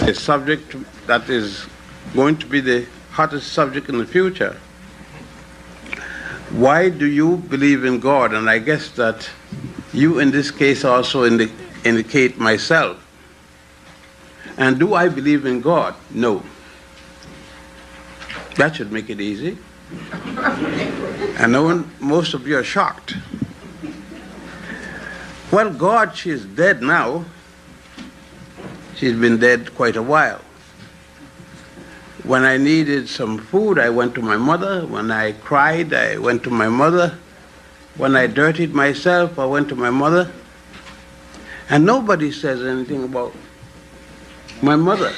a subject that is going to be the hottest subject in the future. Why do you believe in God? And I guess that you in this case also indicate myself. And do I believe in God? No. That should make it easy. And most of you are shocked. Well, God, she's dead now. She's been dead quite a while. When I needed some food, I went to my mother. When I cried, I went to my mother. When I dirtied myself, I went to my mother. And nobody says anything about my mother.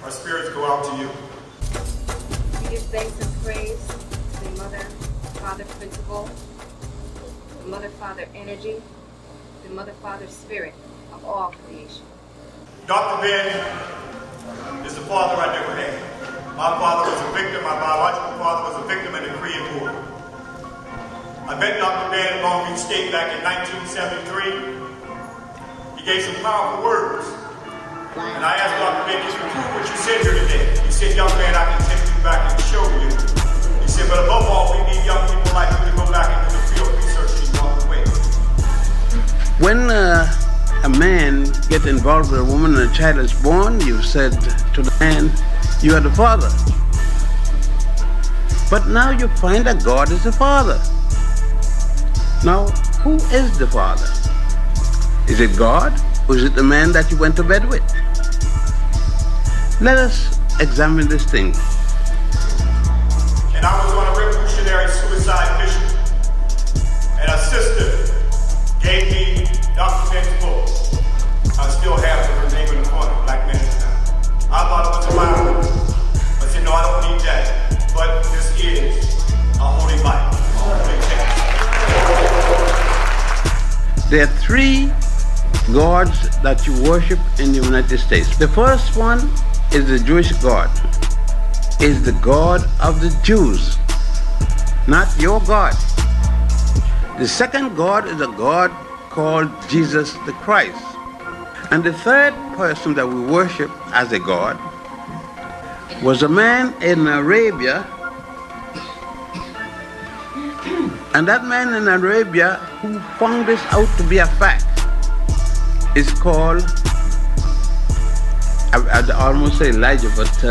Our spirits go out to you. We give thanks and praise to the Mother, Father Principle, the Mother, Father Energy, the Mother, Father Spirit of all creation. Dr. Ben is the father I never had. My father was a victim, my biological father was a victim in the Korean War. I met Dr. Ben at Long Beach State back in 1973. He gave some powerful words. And I asked Dr. Ben, can you prove what you said here today? He said, young man, I can take you back and show you. He said, but above all, we need young people like you to go back into the field research and walk away. When a man gets involved with a woman and a child is born, you said to the man, you are the father. But now you find that God is the father. Now, who is the father? Is it God, or is it the man that you went to bed with? Let us examine this thing. And I was on a revolutionary suicide mission. And a sister gave me Dr. Ben's book. I still have her name in the corner, Black Man is Now. I thought it was a Bible. I said, no, I don't need that. But this is a holy Bible. There are three gods that you worship in the United States. The first one is the Jewish God. Is the God of the Jews, not your God. The second God is a God called Jesus the Christ. And the third person that we worship as a God was a man in Arabia. And that man in Arabia who found this out to be a fact is called, I'd almost say Elijah, but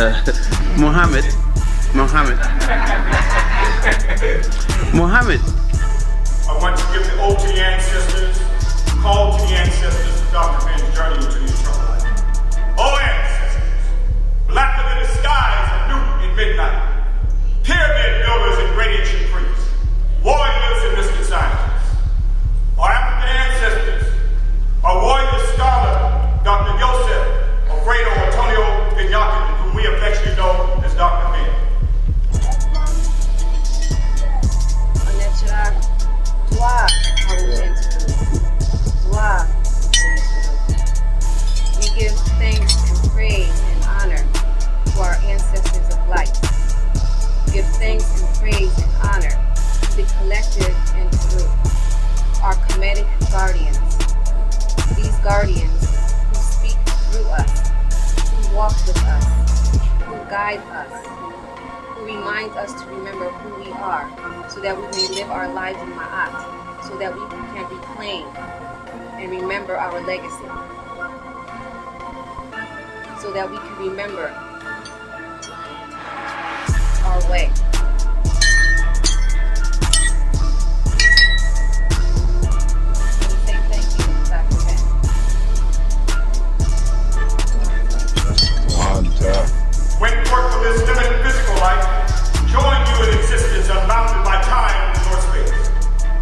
Muhammad. I want to give the ode to the ancestors, call to the ancestors of Dr. Ben's journey into the eternal life. Oh ancestors, blacker than the skies at noon and midnight, pyramid builders and great ancient priests, warriors and mystic scientists. Our African ancestors, our warrior scholar, Dr. Joseph Alfredo Antonio Vignatin, whom we affectionately know as Dr. Ben. We give thanks and praise and honor to our ancestors of light. We give thanks and praise and honor to the collective and true, our Kemetic guardians. These guardians who speak through us, who walk with us, who guide us, who remind us to remember who we are, so that we may live our lives in Ma'at, so that we can reclaim and remember our legacy, so that we can remember our way. We say thank you, Dr. Ben. Went forth from this limited physical life, joined you in existence unbounded by time and nor space.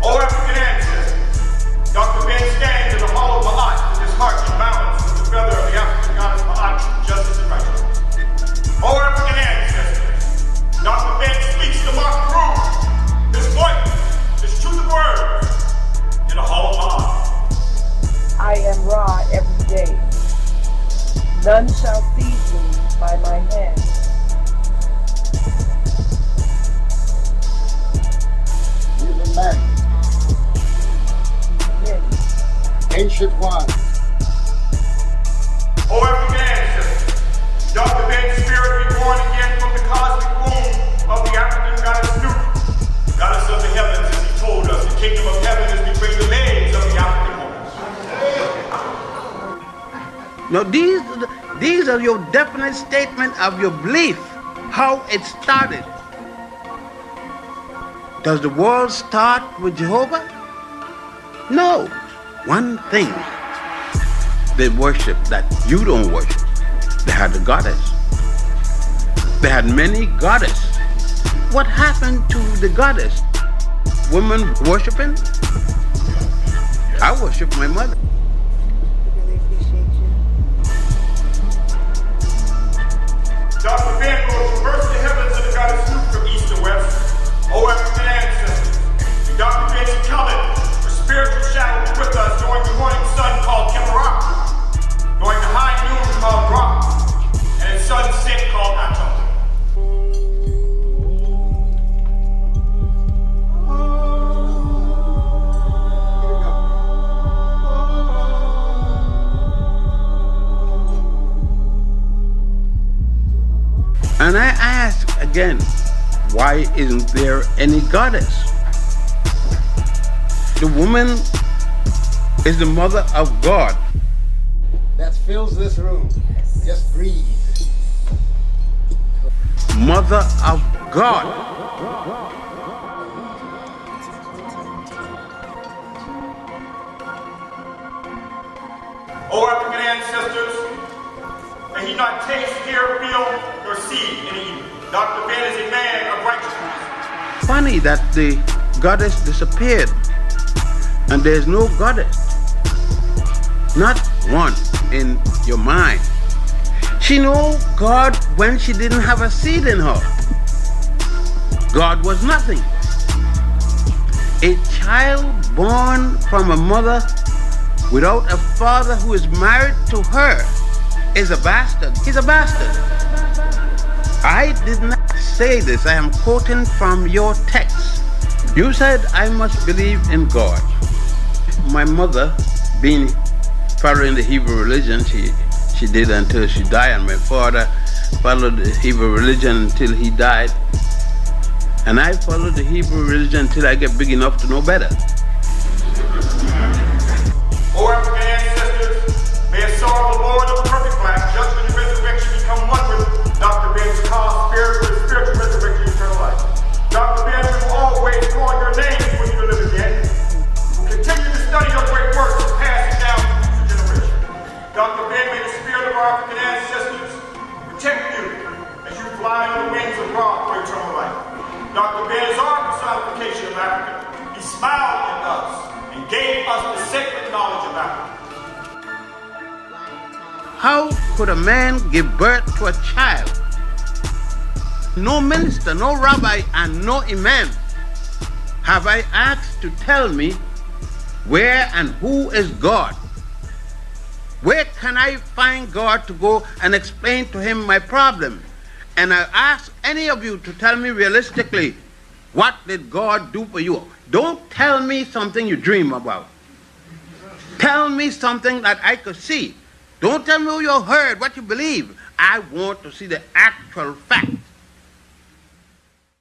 All African ancestors, Dr. Ben stands in the hall of Ma'at with his heart in balance with the feather of the African goddess Ma'at, justice and righteousness. All African ancestors, Dr. Ben speaks the Ma'at through his voice, his truth of words, in the hall of Ma'at. I am Ra every day. None shall seize me by my hand. He's a man. Ancient one. Oh, African ancestors, Now these are your definite statement of your belief, how it started. Does the world start with Jehovah? No. One thing they worship that you don't worship. They had a goddess. They had many goddesses. What happened to the goddess? Women worshiping? I worship my mother. Really appreciate you. Dr. Ben will traverse the heavens and the goddess Snoop from east to west. O African ancestors, and Dr. Ben's coming. The spiritual shadow be with us during the morning sun called Kemerak, during the high noon called Ra, and the sunset called Atum. And I ask again, why isn't there any goddess? The woman is the mother of God. That fills this room. Just breathe. Mother of God. O African ancestors, may he not taste, hear, feel, nor see any evil. Dr. Ben is a man of righteousness. Funny that the goddess disappeared and there's no goddess. Not one in your mind. She knew God when she didn't have a seed in her. God was nothing. A child born from a mother without a father who is married to her is a bastard. He's a bastard. I did not say this. I am quoting from your text. You said I must believe in God. My mother, being following the Hebrew religion, she did until she died, and my father followed the Hebrew religion until he died. And I followed the Hebrew religion until I get big enough to know better. O African ancestors, may a soul of the Lord of the perfect black, judgment and resurrection become one with Dr. Ben's cause, spirit with spiritual resurrection, eternal life. Dr. Ben, we will always call your name when you live again. We'll continue to study your great works and pass it down to future generations. Dr. Ben, may the spirit of our African ancestors protect you as you fly on the wings of God for eternal life. Dr. Ben is our personification of Africa. He smiled at us and gave us the sacred knowledge of Africa. How could a man give birth to a child? No minister, no rabbi, and no imam have I asked to tell me where and who is God. Where can I find God to go and explain to him my problem? And I ask any of you to tell me realistically, what did God do for you? Don't tell me something you dream about. Tell me something that I could see. Don't tell me what you heard, what you believe. I want to see the actual fact.